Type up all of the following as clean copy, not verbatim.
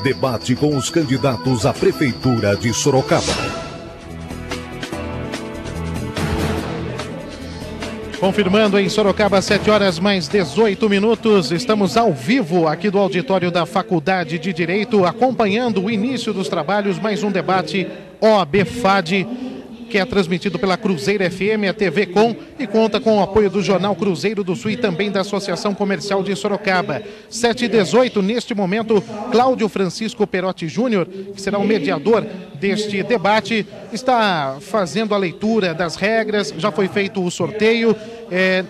Debate com os candidatos à Prefeitura de Sorocaba. Confirmando em Sorocaba, 7 horas mais 18 minutos. Estamos ao vivo aqui do auditório da Faculdade de Direito, acompanhando o início dos trabalhos, mais um debate OAB-FAD, que é transmitido pela Cruzeiro FM, a TV Com, e conta com o apoio do Jornal Cruzeiro do Sul e também da Associação Comercial de Sorocaba. 7h18, neste momento, Cláudio Francisco Perotti Júnior, que será o mediador deste debate, está fazendo a leitura das regras, já foi feito o sorteio.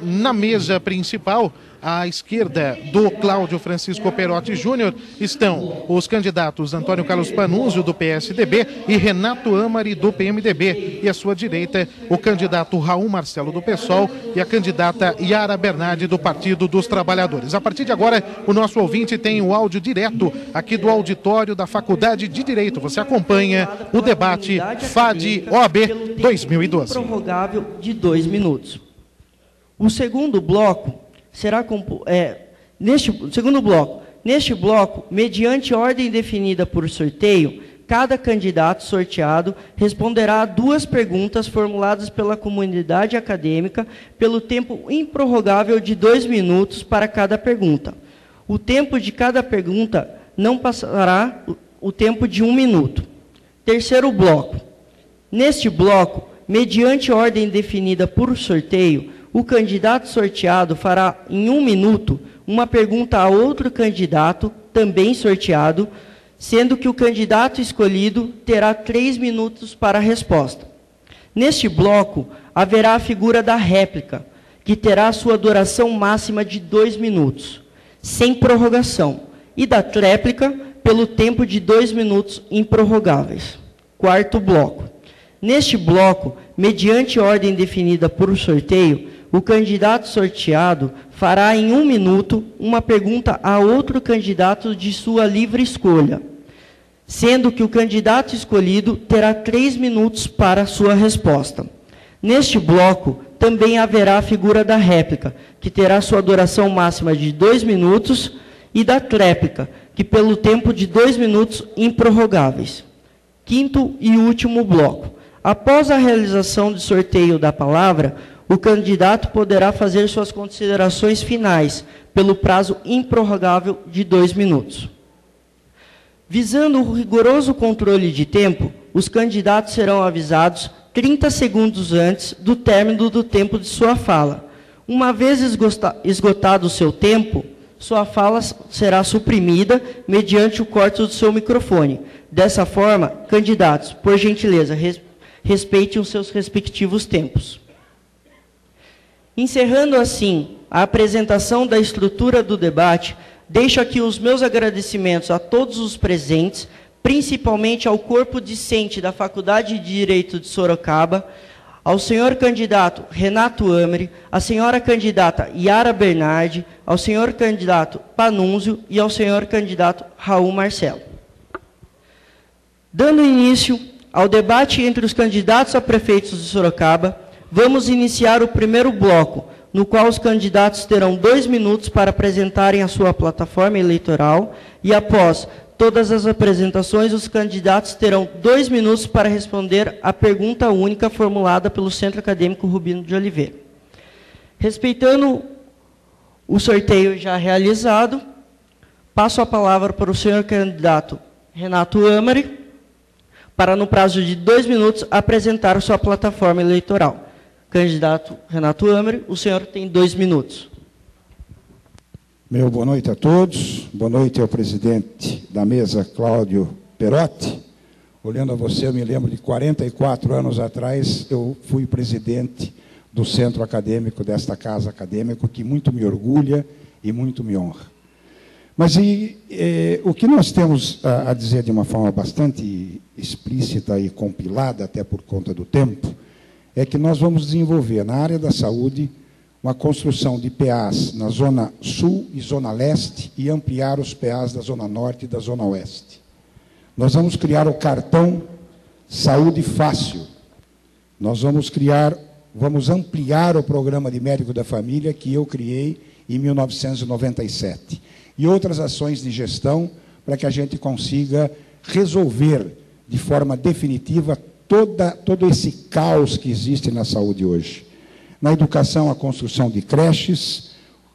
Na mesa principal, à esquerda do Cláudio Francisco Perotti Júnior, estão os candidatos Antônio Carlos Panunzio, do PSDB, e Renato Amari, do PMDB. E à sua direita, o candidato Raul Marcelo, do PSOL, e a candidata Yara Bernardi, do Partido dos Trabalhadores. A partir de agora, o nosso ouvinte tem o áudio direto aqui do auditório da Faculdade de Direito. Você acompanha o debate FAD-OAB 2012. Prorrogável de 2 minutos. O segundo bloco será neste bloco, mediante ordem definida por sorteio, cada candidato sorteado responderá a 2 perguntas formuladas pela comunidade acadêmica pelo tempo improrrogável de 2 minutos para cada pergunta. O tempo de cada pergunta não passará o tempo de 1 minuto. Terceiro bloco. Neste bloco, mediante ordem definida por sorteio, o candidato sorteado fará, em 1 minuto, uma pergunta a outro candidato, também sorteado, sendo que o candidato escolhido terá 3 minutos para a resposta. Neste bloco, haverá a figura da réplica, que terá sua duração máxima de 2 minutos, sem prorrogação, e da tréplica, pelo tempo de 2 minutos improrrogáveis. Quarto bloco. Neste bloco, mediante ordem definida por sorteio, o candidato sorteado fará em 1 minuto uma pergunta a outro candidato de sua livre escolha, sendo que o candidato escolhido terá 3 minutos para sua resposta. Neste bloco, também haverá a figura da réplica, que terá sua duração máxima de 2 minutos, e da tréplica, que pelo tempo de 2 minutos improrrogáveis. Quinto e último bloco. Após a realização do sorteio da palavra, o candidato poderá fazer suas considerações finais, pelo prazo improrrogável de 2 minutos. Visando o rigoroso controle de tempo, os candidatos serão avisados 30 segundos antes do término do tempo de sua fala. Uma vez esgotado o seu tempo, sua fala será suprimida mediante o corte do seu microfone. Dessa forma, candidatos, por gentileza, respeitem os seus respectivos tempos. Encerrando assim a apresentação da estrutura do debate, deixo aqui os meus agradecimentos a todos os presentes, principalmente ao corpo discente da Faculdade de Direito de Sorocaba, ao senhor candidato Renato Amari, à senhora candidata Yara Bernardi, ao senhor candidato Panunzio e ao senhor candidato Raul Marcelo. Dando início ao debate entre os candidatos a prefeitos de Sorocaba, vamos iniciar o primeiro bloco, no qual os candidatos terão 2 minutos para apresentarem a sua plataforma eleitoral e, após todas as apresentações, os candidatos terão 2 minutos para responder a pergunta única formulada pelo Centro Acadêmico Rubino de Oliveira. Respeitando o sorteio já realizado, passo a palavra para o senhor candidato Renato Amari, para, no prazo de 2 minutos, apresentar a sua plataforma eleitoral. Candidato Renato Amari, o senhor tem 2 minutos. Meu boa noite a todos. Boa noite ao presidente da mesa, Cláudio Perotti. Olhando a você, eu me lembro de 44 anos atrás, eu fui presidente do centro acadêmico desta casa acadêmica, que muito me orgulha e muito me honra. Mas o que nós temos a dizer de uma forma bastante explícita e compilada, até por conta do tempo, é que nós vamos desenvolver na área da saúde uma construção de PAs na Zona Sul e Zona Leste e ampliar os PAs da Zona Norte e da Zona Oeste. Nós vamos criar o cartão Saúde Fácil. Nós vamos ampliar o programa de médico da família que eu criei em 1997. E outras ações de gestão para que a gente consiga resolver de forma definitiva todo esse caos que existe na saúde hoje. Na educação, a construção de creches,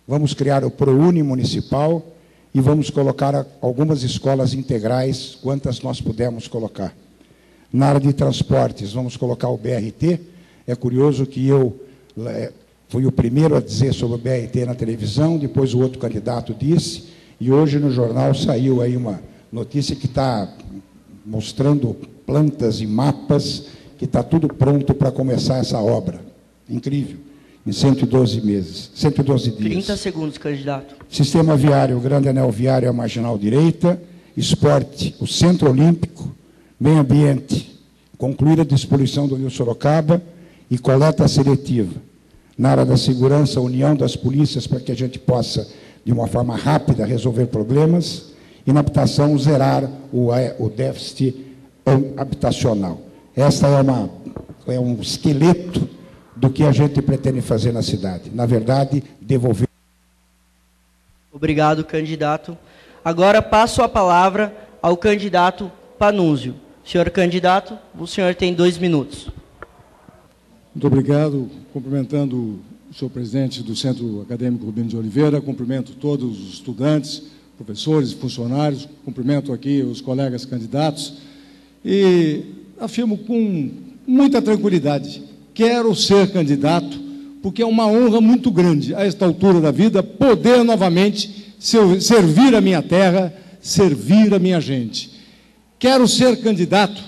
vamos criar o ProUni municipal e vamos colocar algumas escolas integrais, quantas nós pudermos colocar. Na área de transportes, vamos colocar o BRT. É curioso que eu fui o primeiro a dizer sobre o BRT na televisão, depois o outro candidato disse, e hoje no jornal saiu aí uma notícia que está mostrando plantas e mapas, que está tudo pronto para começar essa obra. Incrível. Em 112 meses, 112 dias. 30 segundos, candidato. Sistema viário, o grande anel viário, a marginal direita. Esporte, o Centro Olímpico. Meio ambiente, concluir a despoluição do Rio Sorocaba e coleta seletiva. Na área da segurança, a união das polícias para que a gente possa, de uma forma rápida, resolver problemas. E na habitação, zerar o déficit habitacional. Essa é um esqueleto do que a gente pretende fazer na cidade. Na verdade, devolver. Obrigado, candidato. Agora passo a palavra ao candidato Panunzio. Senhor candidato, o senhor tem 2 minutos. Muito obrigado. Cumprimentando o senhor presidente do Centro Acadêmico Rubino de Oliveira, cumprimento todos os estudantes, professores e funcionários, cumprimento aqui os colegas candidatos e afirmo com muita tranquilidade, quero ser candidato, porque é uma honra muito grande, a esta altura da vida, poder novamente servir a minha terra, servir a minha gente. Quero ser candidato,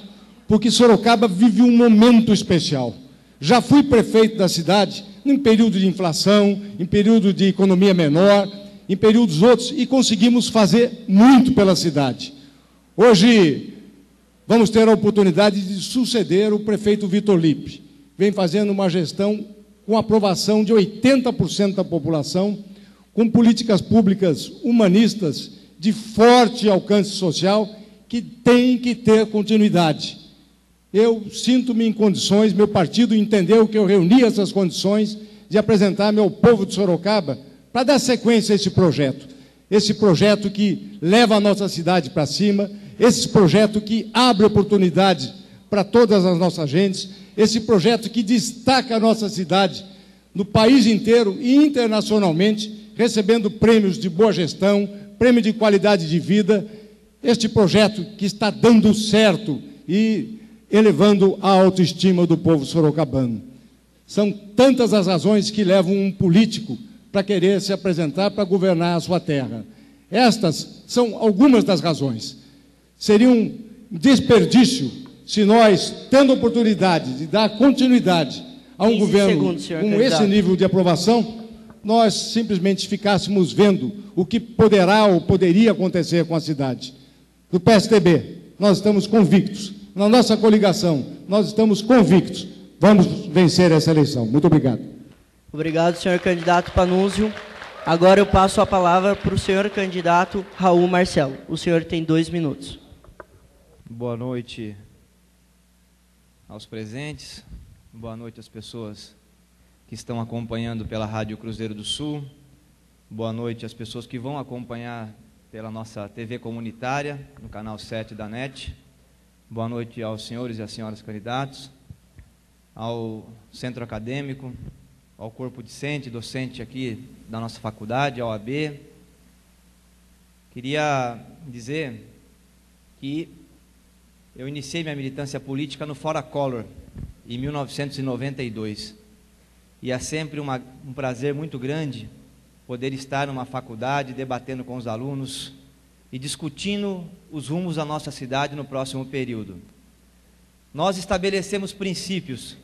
porque Sorocaba vive um momento especial. Já fui prefeito da cidade, em período de inflação, em período de economia menor, em períodos outros, e conseguimos fazer muito pela cidade. Hoje, vamos ter a oportunidade de suceder o prefeito Vitor Lippe. Vem fazendo uma gestão com aprovação de 80% da população, com políticas públicas humanistas de forte alcance social, que tem que ter continuidade. Eu sinto-me em condições, meu partido entendeu que eu reuni essas condições de apresentar-me ao povo de Sorocaba para dar sequência a esse projeto que leva a nossa cidade para cima, esse projeto que abre oportunidades para todas as nossas gentes, esse projeto que destaca a nossa cidade no país inteiro e internacionalmente, recebendo prêmios de boa gestão, prêmio de qualidade de vida, este projeto que está dando certo e elevando a autoestima do povo sorocabano. São tantas as razões que levam um político para querer se apresentar para governar a sua terra. Estas são algumas das razões. Seria um desperdício se nós, tendo oportunidade de dar continuidade a um governo com esse nível de aprovação, nós simplesmente ficássemos vendo o que poderá ou poderia acontecer com a cidade. Do PSDB, nós estamos convictos. Na nossa coligação, nós estamos convictos. Vamos vencer essa eleição. Muito obrigado. Obrigado, senhor candidato Panunzio. Agora eu passo a palavra para o senhor candidato Raul Marcelo. O senhor tem 2 minutos. Boa noite aos presentes. Boa noite às pessoas que estão acompanhando pela Rádio Cruzeiro do Sul. Boa noite às pessoas que vão acompanhar pela nossa TV comunitária, no canal 7 da NET. Boa noite aos senhores e às senhoras candidatos, ao centro acadêmico, ao corpo discente, docente aqui da nossa faculdade, ao OAB. Queria dizer que eu iniciei minha militância política no Fora Collor, em 1992. E é sempre um prazer muito grande poder estar numa faculdade, debatendo com os alunos e discutindo os rumos da nossa cidade no próximo período. Nós estabelecemos princípios,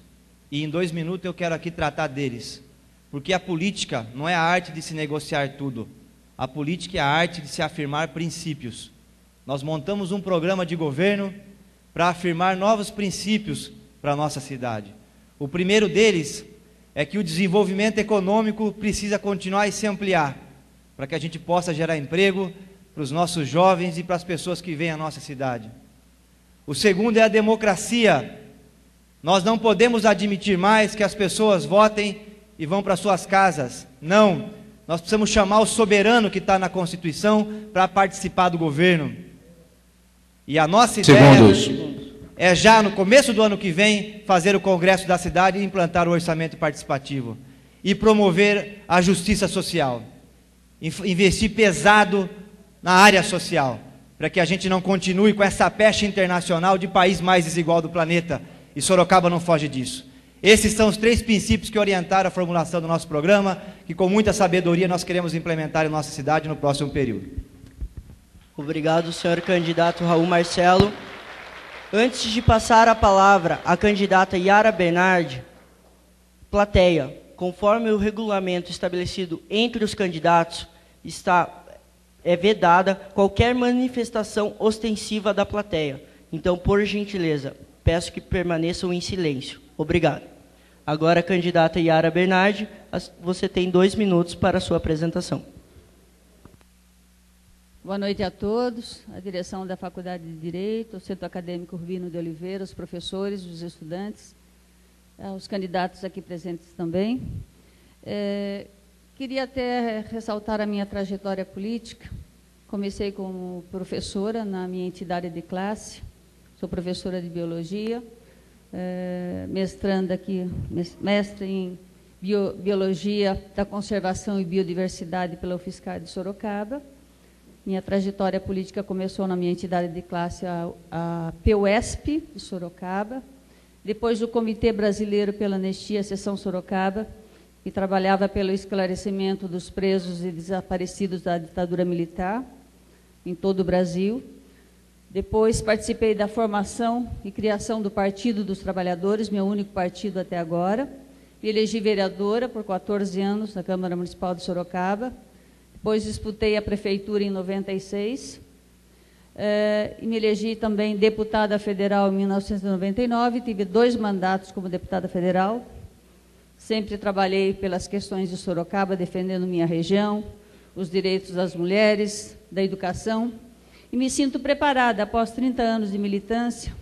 e em 2 minutos eu quero aqui tratar deles, porque a política não é a arte de se negociar tudo, a política é a arte de se afirmar princípios. Nós montamos um programa de governo para afirmar novos princípios para a nossa cidade. O primeiro deles é que o desenvolvimento econômico precisa continuar e se ampliar, para que a gente possa gerar emprego para os nossos jovens e para as pessoas que vêm à nossa cidade. O segundo é a democracia. Nós não podemos admitir mais que as pessoas votem e vão para suas casas. Não, nós precisamos chamar o soberano que está na Constituição para participar do governo. E a nossa ideia é já no começo do ano que vem fazer o congresso da cidade e implantar o orçamento participativo e promover a justiça social, investir pesado na área social, para que a gente não continue com essa peste internacional de país mais desigual do planeta, e Sorocaba não foge disso. Esses são os 3 princípios que orientaram a formulação do nosso programa, que com muita sabedoria nós queremos implementar em nossa cidade no próximo período. Obrigado, senhor candidato Raul Marcelo. Antes de passar a palavra à candidata Yara Bernardi, plateia, conforme o regulamento estabelecido entre os candidatos, é vedada qualquer manifestação ostensiva da plateia. Então, por gentileza, peço que permaneçam em silêncio. Obrigado. Agora, a candidata Yara Bernardi, você tem 2 minutos para a sua apresentação. Boa noite a todos, a direção da Faculdade de Direito, o Centro Acadêmico Urbino de Oliveira, os professores, os estudantes, os candidatos aqui presentes também. Queria até ressaltar a minha trajetória política. Comecei como professora na minha entidade de classe, sou professora de Biologia, mestranda aqui, mestre em Biologia da Conservação e Biodiversidade pela UFSCar de Sorocaba. Minha trajetória política começou na minha entidade de classe, a PUESP de Sorocaba, depois do Comitê Brasileiro pela Anistia, Seção Sorocaba, que trabalhava pelo esclarecimento dos presos e desaparecidos da ditadura militar em todo o Brasil. Depois participei da formação e criação do Partido dos Trabalhadores, meu único partido até agora. Me elegi vereadora por 14 anos na Câmara Municipal de Sorocaba. Depois disputei a prefeitura em 96. E me elegi também deputada federal em 1999. Tive 2 mandatos como deputada federal. Sempre trabalhei pelas questões de Sorocaba, defendendo minha região, os direitos das mulheres, da educação. E me sinto preparada, após 30 anos de militância,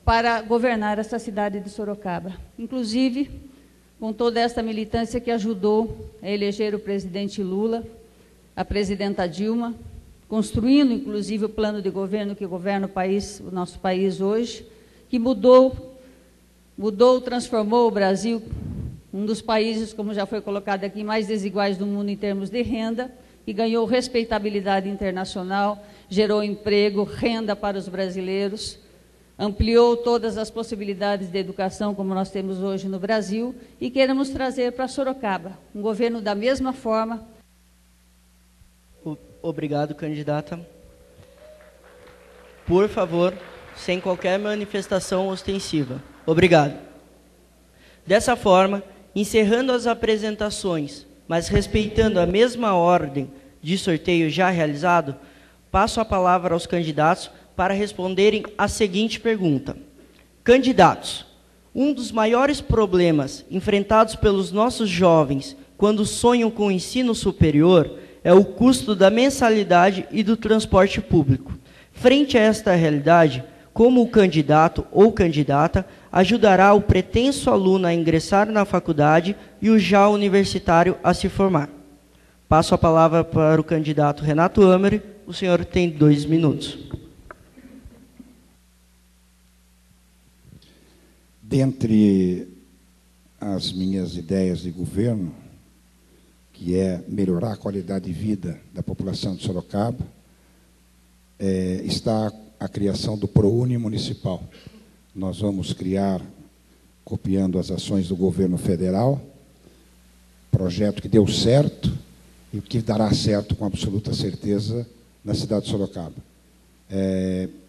para governar essa cidade de Sorocaba. Inclusive, com toda essa militância que ajudou a eleger o presidente Lula, a presidenta Dilma, construindo, inclusive, o plano de governo que governa o nosso país hoje, que transformou o Brasil, um dos países, como já foi colocado aqui, mais desiguais do mundo em termos de renda, e ganhou respeitabilidade internacional, gerou emprego, renda para os brasileiros, ampliou todas as possibilidades de educação como nós temos hoje no Brasil, e queremos trazer para Sorocaba um governo da mesma forma. Obrigado, candidata. Por favor, sem qualquer manifestação ostensiva. Obrigado. Dessa forma, encerrando as apresentações, mas respeitando a mesma ordem de sorteio já realizado, passo a palavra aos candidatos para responderem a seguinte pergunta. Candidatos, um dos maiores problemas enfrentados pelos nossos jovens quando sonham com o ensino superior é o custo da mensalidade e do transporte público. Frente a esta realidade, como o candidato ou candidata ajudará o pretenso aluno a ingressar na faculdade e o já universitário a se formar? Passo a palavra para o candidato Renato Amer. O senhor tem 2 minutos. Dentre as minhas ideias de governo, que é melhorar a qualidade de vida da população de Sorocaba, está a criação do ProUni municipal. Nós vamos criar, copiando as ações do governo federal, projeto que deu certo e que dará certo com absoluta certeza na cidade de Sorocaba.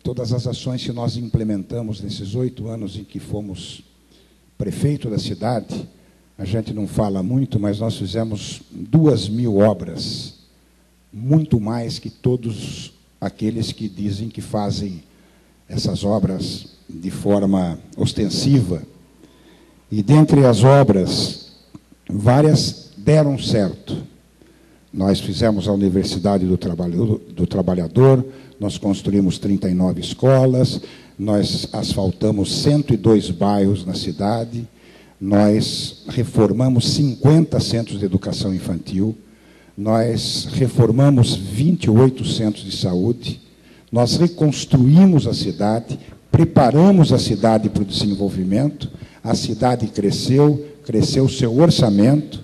Todas as ações que nós implementamos nesses 8 anos em que fomos prefeito da cidade, a gente não fala muito, mas nós fizemos 2.000 obras, muito mais que todos aqueles que dizem que fazem essas obras de forma ostensiva. E dentre as obras, várias deram certo. Nós fizemos a Universidade do Trabalhador, nós construímos 39 escolas, nós asfaltamos 102 bairros na cidade, nós reformamos 50 centros de educação infantil, nós reformamos 28 centros de saúde, Nós reconstruímos a cidade, preparamos a cidade para o desenvolvimento, a cidade cresceu o seu orçamento,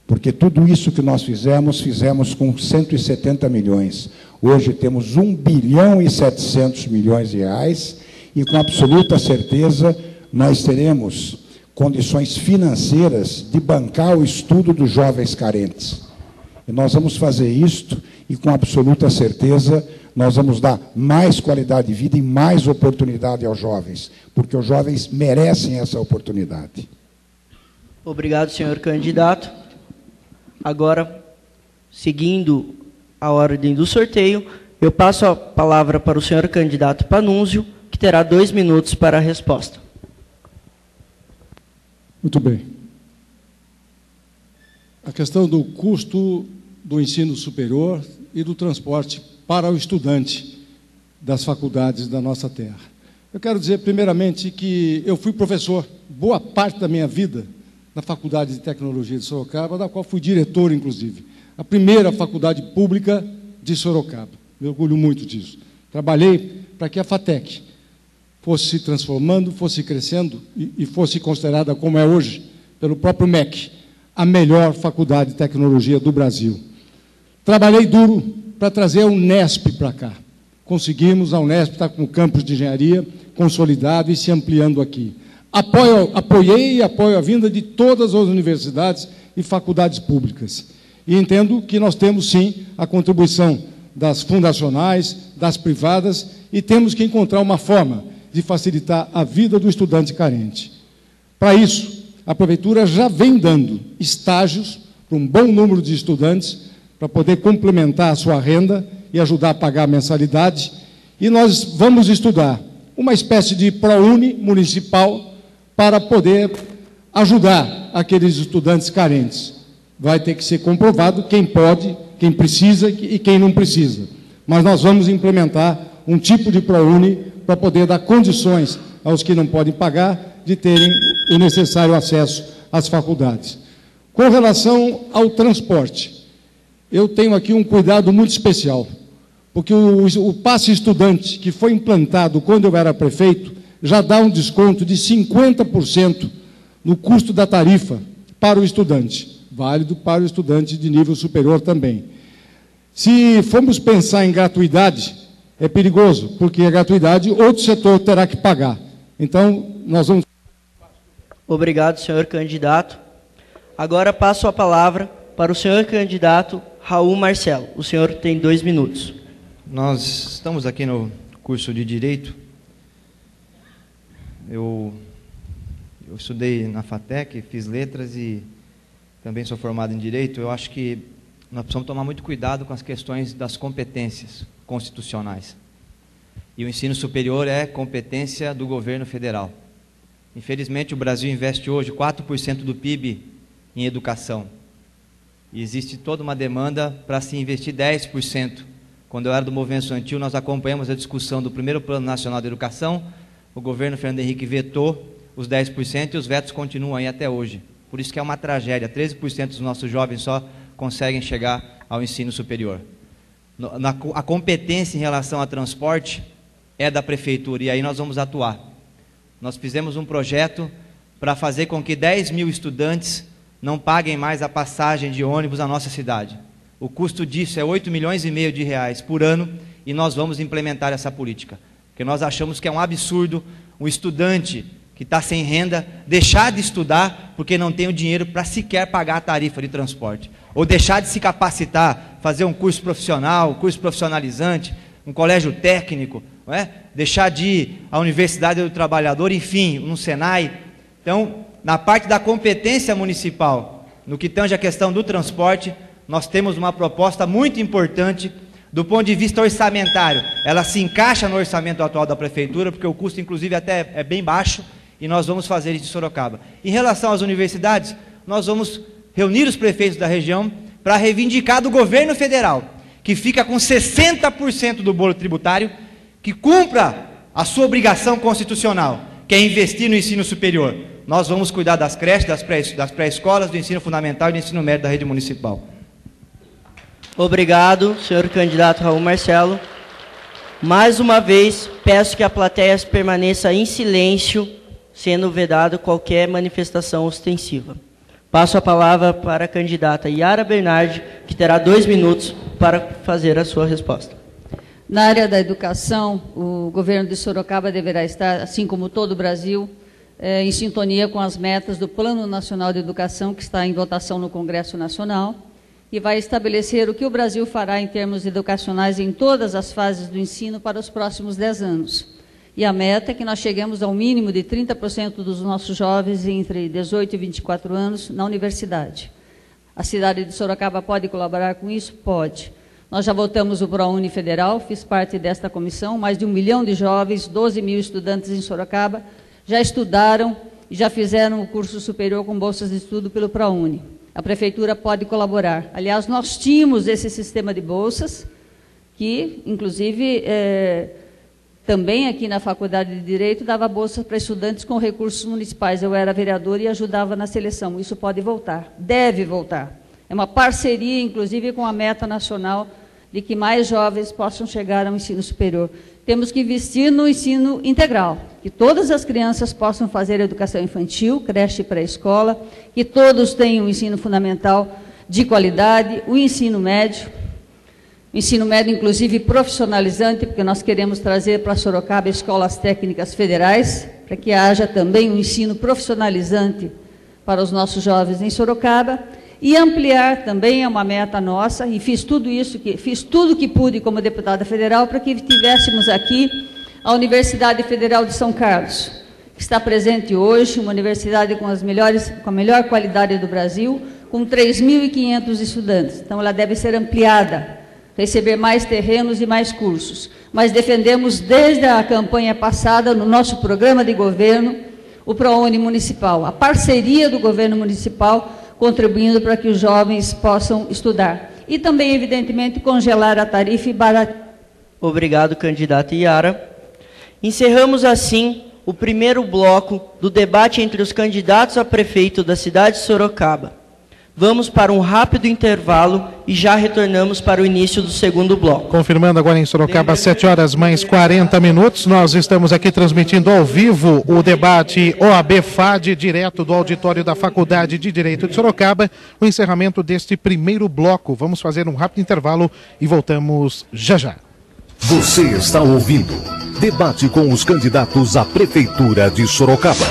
porque tudo isso que nós fizemos com 170 milhões. Hoje temos 1 bilhão e 700 milhões de reais, e com absoluta certeza nós teremos condições financeiras de bancar o estudo dos jovens carentes. E nós vamos fazer isto, e com absoluta certeza nós vamos dar mais qualidade de vida e mais oportunidade aos jovens, porque os jovens merecem essa oportunidade. Obrigado, senhor candidato. Agora, seguindo a ordem do sorteio, eu passo a palavra para o senhor candidato Panunzio, que terá 2 minutos para a resposta. Muito bem. A questão do custo do ensino superior e do transporte para o estudante das faculdades da nossa terra. Eu quero dizer, primeiramente, que eu fui professor boa parte da minha vida na Faculdade de Tecnologia de Sorocaba, da qual fui diretor, inclusive. A primeira faculdade pública de Sorocaba. Me orgulho muito disso. Trabalhei para que a FATEC fosse se transformando, fosse crescendo e fosse considerada, como é hoje, pelo próprio MEC, a melhor faculdade de tecnologia do Brasil. Trabalhei duro para trazer a Unesp para cá. Conseguimos, a Unesp está com o campus de engenharia consolidado e se ampliando aqui. Apoiei e apoio a vinda de todas as universidades e faculdades públicas. E entendo que nós temos, sim, a contribuição das fundacionais, das privadas, e temos que encontrar uma forma de facilitar a vida do estudante carente. Para isso, a Prefeitura já vem dando estágios para um bom número de estudantes, para poder complementar a sua renda e ajudar a pagar a mensalidade, e nós vamos estudar uma espécie de ProUni municipal para poder ajudar aqueles estudantes carentes. Vai ter que ser comprovado quem pode, quem precisa e quem não precisa. Mas nós vamos implementar um tipo de ProUni para poder dar condições aos que não podem pagar de terem o necessário acesso às faculdades. Com relação ao transporte, eu tenho aqui um cuidado muito especial, porque o passe estudante que foi implantado quando eu era prefeito já dá um desconto de 50% no custo da tarifa para o estudante, válido para o estudante de nível superior também. Se formos pensar em gratuidade, é perigoso, porque a gratuidade outro setor terá que pagar. Então, nós vamos... Obrigado, senhor candidato. Agora passo a palavra para o senhor candidato Raul Marcelo. O senhor tem 2 minutos. Nós estamos aqui no curso de Direito. Eu estudei na FATEC, fiz letras e também sou formado em Direito. Eu acho que nós precisamos tomar muito cuidado com as questões das competências constitucionais. E o ensino superior é competência do governo federal. Infelizmente, o Brasil investe hoje 4% do PIB em educação. E existe toda uma demanda para se investir 10%. Quando eu era do Movimento Estudantil, nós acompanhamos a discussão do primeiro Plano Nacional de Educação. O governo Fernando Henrique vetou os 10% e os vetos continuam aí até hoje. Por isso que é uma tragédia. 13% dos nossos jovens só conseguem chegar ao ensino superior. A competência em relação a transporte é da Prefeitura, e aí nós vamos atuar. Nós fizemos um projeto para fazer com que 10 mil estudantes não paguem mais a passagem de ônibus na nossa cidade. O custo disso é 8,5 milhões de reais por ano, e nós vamos implementar essa política. Porque nós achamos que é um absurdo um estudante que está sem renda deixar de estudar porque não tem o dinheiro para sequer pagar a tarifa de transporte. Ou deixar de se capacitar, fazer um curso profissional, curso profissionalizante, um colégio técnico, não é? Deixar de ir à Universidade do Trabalhador, enfim, no Senai. Então, na parte da competência municipal, no que tange a questão do transporte, nós temos uma proposta muito importante do ponto de vista orçamentário. Ela se encaixa no orçamento atual da Prefeitura, porque o custo, inclusive, até é bem baixo, e nós vamos fazer isso em Sorocaba. Em relação às universidades, nós vamos reunir os prefeitos da região para reivindicar do governo federal, que fica com 60% do bolo tributário, que cumpra a sua obrigação constitucional, que é investir no ensino superior. Nós vamos cuidar das creches, das pré-escolas, do ensino fundamental e do ensino médio da rede municipal. Obrigado, senhor candidato Raul Marcelo. Mais uma vez, peço que a plateia permaneça em silêncio, sendo vedado qualquer manifestação ostensiva. Passo a palavra para a candidata Yara Bernardi, que terá 2 minutos para fazer a sua resposta. Na área da educação, o governo de Sorocaba deverá estar, assim como todo o Brasil, em sintonia com as metas do Plano Nacional de Educação, que está em votação no Congresso Nacional, e vai estabelecer o que o Brasil fará em termos educacionais em todas as fases do ensino para os próximos 10 anos. E a meta é que nós cheguemos ao mínimo de 30% dos nossos jovens entre 18 e 24 anos na universidade. A cidade de Sorocaba pode colaborar com isso? Pode. Nós já votamos o ProUni Federal, fiz parte desta comissão, mais de 1 milhão de jovens, 12 mil estudantes em Sorocaba, já estudaram e já fizeram o curso superior com bolsas de estudo pelo ProUni. A prefeitura pode colaborar. Aliás, nós tínhamos esse sistema de bolsas, que, inclusive, também aqui na Faculdade de Direito, dava bolsa para estudantes com recursos municipais. Eu era vereadora e ajudava na seleção. Isso pode voltar, deve voltar. É uma parceria, inclusive, com a meta nacional de que mais jovens possam chegar ao ensino superior. Temos que investir no ensino integral, que todas as crianças possam fazer educação infantil, creche e pré-escola, que todos tenham um ensino fundamental de qualidade, o ensino médio, inclusive profissionalizante, porque nós queremos trazer para Sorocaba escolas técnicas federais, para que haja também um ensino profissionalizante para os nossos jovens em Sorocaba, e ampliar também é uma meta nossa, e fiz tudo que pude como deputada federal para que tivéssemos aqui a Universidade Federal de São Carlos, que está presente hoje, uma universidade com a melhor qualidade do Brasil, com 3.500 estudantes. Então, ela deve ser ampliada, receber mais terrenos e mais cursos. Mas defendemos desde a campanha passada, no nosso programa de governo, o ProUni Municipal, a parceria do governo municipal, contribuindo para que os jovens possam estudar. E também, evidentemente, congelar a tarifa e baratear. Obrigado, candidata Yara. Encerramos, assim, o primeiro bloco do debate entre os candidatos a prefeito da cidade de Sorocaba. Vamos para um rápido intervalo e já retornamos para o início do segundo bloco. Confirmando agora em Sorocaba, 7 horas mais 40 minutos. Nós estamos aqui transmitindo ao vivo o debate OAB-FAD, direto do auditório da Faculdade de Direito de Sorocaba, o encerramento deste primeiro bloco. Vamos fazer um rápido intervalo e voltamos já já. Você está ouvindo Debate com os candidatos à Prefeitura de Sorocaba.